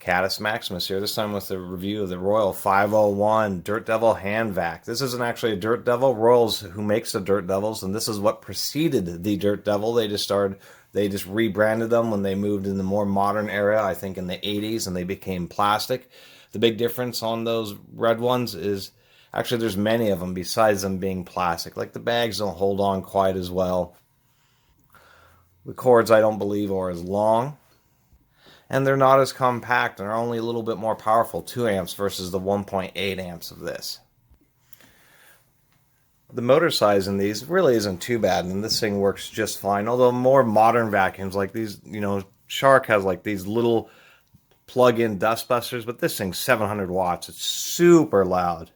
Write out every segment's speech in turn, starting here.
Caddis Maximus here, this time with a review of the Royal 501 Dirt Devil hand vac. This isn't actually a Dirt Devil. Royal's who makes the Dirt Devils, and this is what preceded the Dirt Devil. They just rebranded them when they moved in the more modern era, I think in the 80s, and they became plastic. The big difference on those red ones is actually there's many of them besides them being plastic. Like the bags don't hold on quite as well. The cords I don't believe are as long. And they're not as compact and are only a little bit more powerful, 2 amps versus the 1.8 amps of this. The motor size in these really isn't too bad, and this thing works just fine. Although more modern vacuums like these, Shark has like these little plug-in dust busters, but this thing's 700 watts. It's super loud,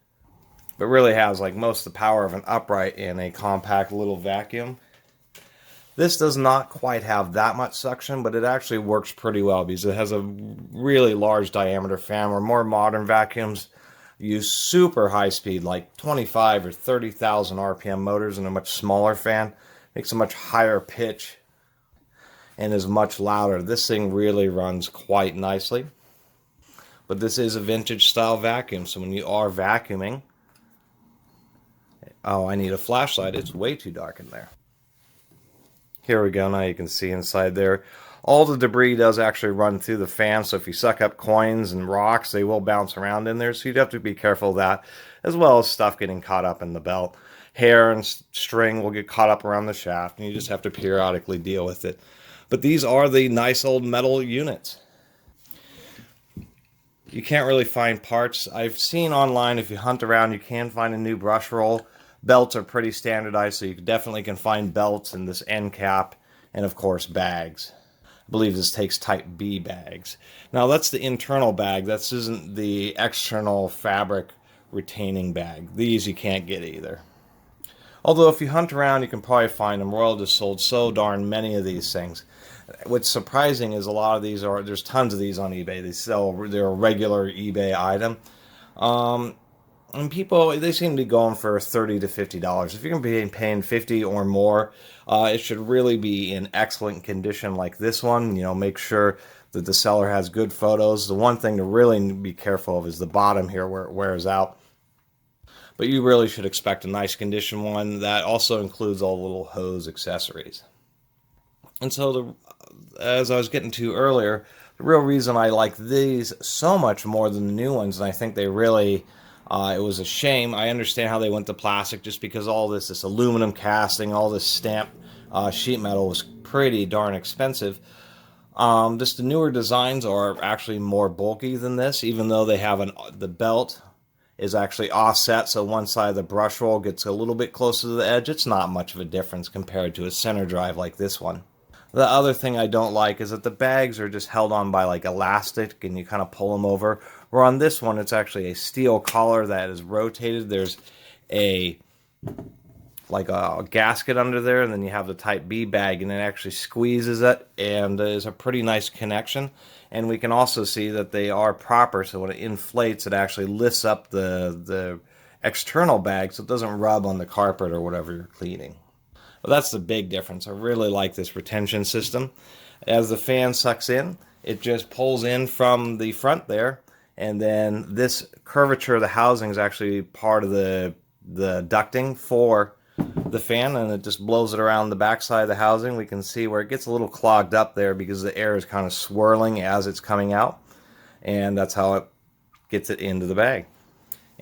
but really has like most of the power of an upright in a compact little vacuum. This does not quite have that much suction, but it actually works pretty well because it has a really large diameter fan, where more modern vacuums use super high speed, like 25 or 30,000 RPM motors in a much smaller fan. Makes a much higher pitch and is much louder. This thing really runs quite nicely. But this is a vintage style vacuum, so when you are vacuuming... Oh, I need a flashlight. It's way too dark in there. Here we go, now you can see inside there. All the debris does actually run through the fan, so if you suck up coins and rocks, they will bounce around in there, so you'd have to be careful of that, as well as stuff getting caught up in the belt. Hair and string will get caught up around the shaft, and you just have to periodically deal with it. But these are the nice old metal units. You can't really find parts. I've seen online, if you hunt around, you can find a new brush roll. Belts are pretty standardized, so you definitely can find belts and this end cap, and of course bags. I believe this takes type B bags. Now that's the internal bag. This isn't the external fabric retaining bag. These you can't get either. Although if you hunt around, you can probably find them. Royal just sold so darn many of these things. What's surprising is a lot of these there's tons of these on eBay. They're a regular eBay item. And people, they seem to be going for $30 to $50. If you're going to be paying $50 or more, it should really be in excellent condition like this one. Make sure that the seller has good photos. The one thing to really be careful of is the bottom here where it wears out. But you really should expect a nice condition one. That also includes all the little hose accessories. And so, as I was getting to earlier, the real reason I like these so much more than the new ones, and I think they really... it was a shame. I understand how they went to plastic just because all this aluminum casting, all this stamped sheet metal was pretty darn expensive. Just the newer designs are actually more bulky than this, even though they have the belt is actually offset, so one side of the brush roll gets a little bit closer to the edge. It's not much of a difference compared to a center drive like this one. The other thing I don't like is that the bags are just held on by like elastic and you kind of pull them over. Where on this one, it's actually a steel collar that is rotated. There's like a gasket under there, and then you have the type B bag, and it actually squeezes it, and there's a pretty nice connection. And we can also see that they are proper, so when it inflates, it actually lifts up the external bag so it doesn't rub on the carpet or whatever you're cleaning. Well, that's the big difference. I really like this retention system. As the fan sucks in, it just pulls in from the front there, and then this curvature of the housing is actually part of the ducting for the fan, and it just blows it around the backside of the housing. We can see where it gets a little clogged up there because the air is kind of swirling as it's coming out, and that's how it gets it into the bag.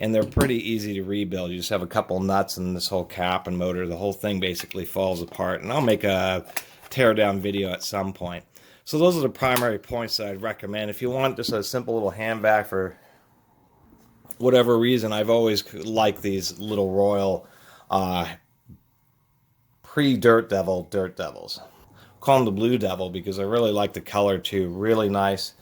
And they're pretty easy to rebuild. You just have a couple nuts and this whole cap and motor. The whole thing basically falls apart. And I'll make a tear down video at some point. So those are the primary points that I'd recommend. If you want just a simple little hand vac for whatever reason, I've always liked these little Royal pre-Dirt Devil Dirt Devils. I'll call them the Blue Devil because I really like the color too. Really nice.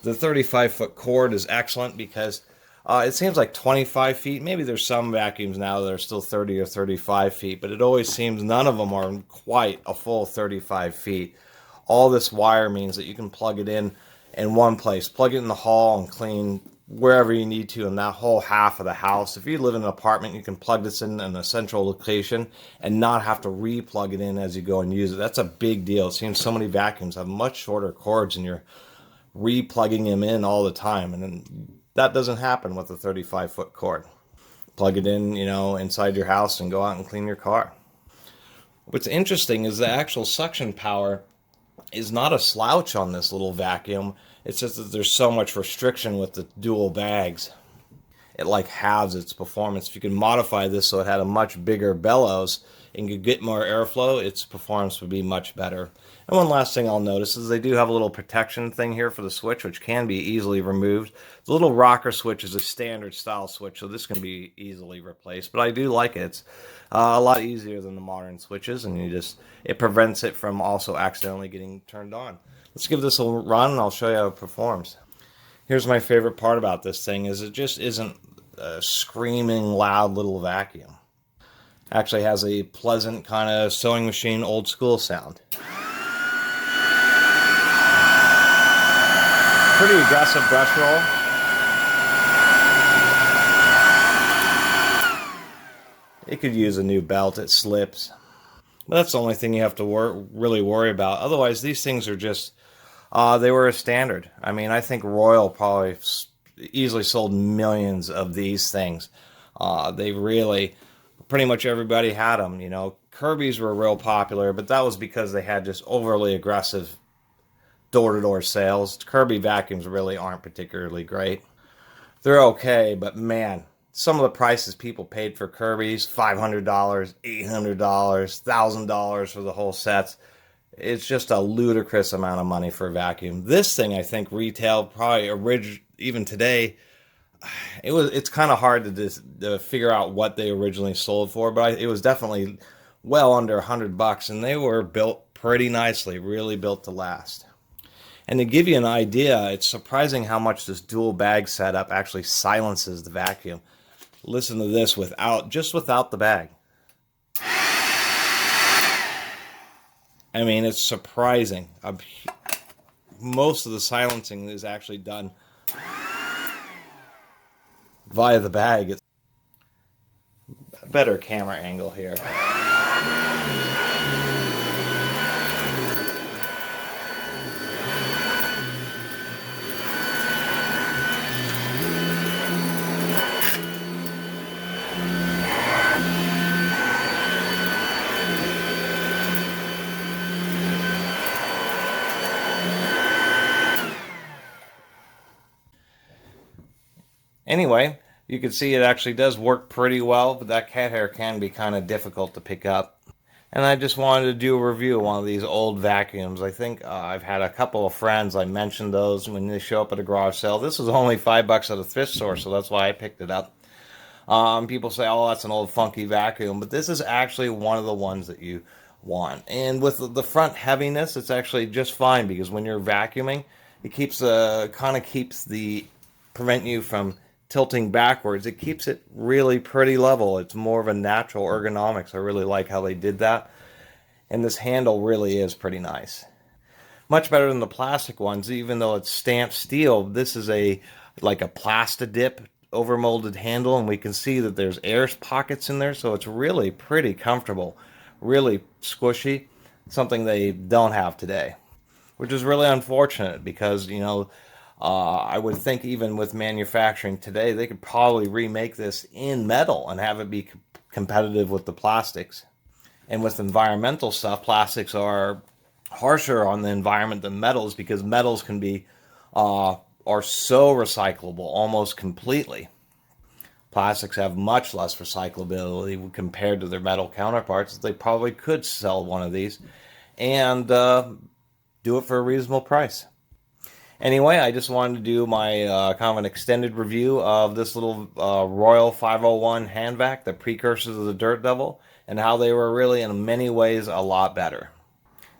The 35-foot cord is excellent because it seems like 25 feet. Maybe there's some vacuums now that are still 30 or 35 feet, but it always seems none of them are quite a full 35 feet. All this wire means that you can plug it in one place. Plug it in the hall and clean wherever you need to in that whole half of the house. If you live in an apartment, you can plug this in a central location and not have to re-plug it in as you go and use it. That's a big deal. It seems so many vacuums have much shorter cords, and you're re-plugging them in all the time. And then that doesn't happen with a 35-foot cord. Plug it in, inside your house and go out and clean your car. What's interesting is the actual suction power is not a slouch on this little vacuum. It's just that there's so much restriction with the dual bags. It like halves its performance. If you can modify this so it had a much bigger bellows and could get more airflow, its performance would be much better. And one last thing I'll notice is they do have a little protection thing here for the switch, which can be easily removed. The little rocker switch is a standard style switch, so this can be easily replaced. But I do like it. It's a lot easier than the modern switches, and it prevents it from also accidentally getting turned on. Let's give this a run, and I'll show you how it performs. Here's my favorite part about this thing is it just isn't a screaming loud little vacuum. Actually has a pleasant kind of sewing machine old school sound. Pretty aggressive brush roll. It could use a new belt, it slips. But that's the only thing you have to really worry about. Otherwise, these things are just, they were a standard. I mean, I think Royal probably easily sold millions of these things. They really, pretty much everybody had them. Kirby's were real popular, but that was because they had just overly aggressive door-to-door sales. Kirby vacuums really aren't particularly great. They're okay, but man, some of the prices people paid for Kirby's, $500, $800, $1,000 for the whole sets. It's just a ludicrous amount of money for a vacuum. This thing, I think, retailed probably even today. It's kind of hard to figure out what they originally sold for, but it was definitely well under $100, and they were built pretty nicely, really built to last. And to give you an idea, it's surprising how much this dual bag setup actually silences the vacuum. Listen to this without the bag. I mean, it's surprising. Most of the silencing is actually done via the bag. It's a better camera angle here. Anyway, you can see it actually does work pretty well, but that cat hair can be kind of difficult to pick up. And I just wanted to do a review of one of these old vacuums. I think I've had a couple of friends, I mentioned those when they show up at a garage sale. This was only $5 at a thrift store, so that's why I picked it up. People say, oh, that's an old funky vacuum, but this is actually one of the ones that you want. And with the front heaviness, it's actually just fine, because when you're vacuuming, it keeps prevent you from tilting backwards. It keeps it really pretty level. It's more of a natural ergonomics. I really like how they did that. And this handle really is pretty nice. Much better than the plastic ones, even though it's stamped steel. This is like a Plastidip overmolded handle, and we can see that there's air pockets in there, so it's really pretty comfortable, really squishy, something they don't have today, which is really unfortunate, because I would think even with manufacturing today, they could probably remake this in metal and have it be competitive with the plastics. And with environmental stuff, plastics are harsher on the environment than metals, because metals can be are so recyclable almost completely. Plastics have much less recyclability compared to their metal counterparts. They probably could sell one of these and do it for a reasonable price. Anyway, I just wanted to do my kind of an extended review of this little Royal 501 hand vac, the precursors of the Dirt Devil, and how they were really in many ways a lot better.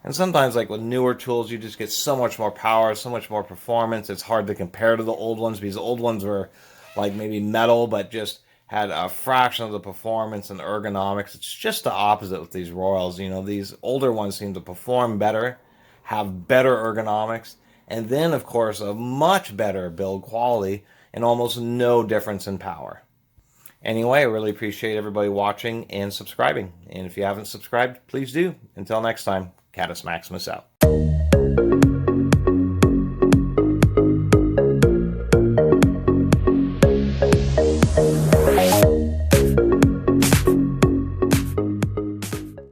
And sometimes, like with newer tools, you just get so much more power, so much more performance. It's hard to compare to the old ones, because the old ones were like maybe metal, but just had a fraction of the performance and ergonomics. It's just the opposite with these Royals. These older ones seem to perform better, have better ergonomics, and then, of course, a much better build quality and almost no difference in power. Anyway, I really appreciate everybody watching and subscribing. And if you haven't subscribed, please do. Until next time, Catus Maximus out.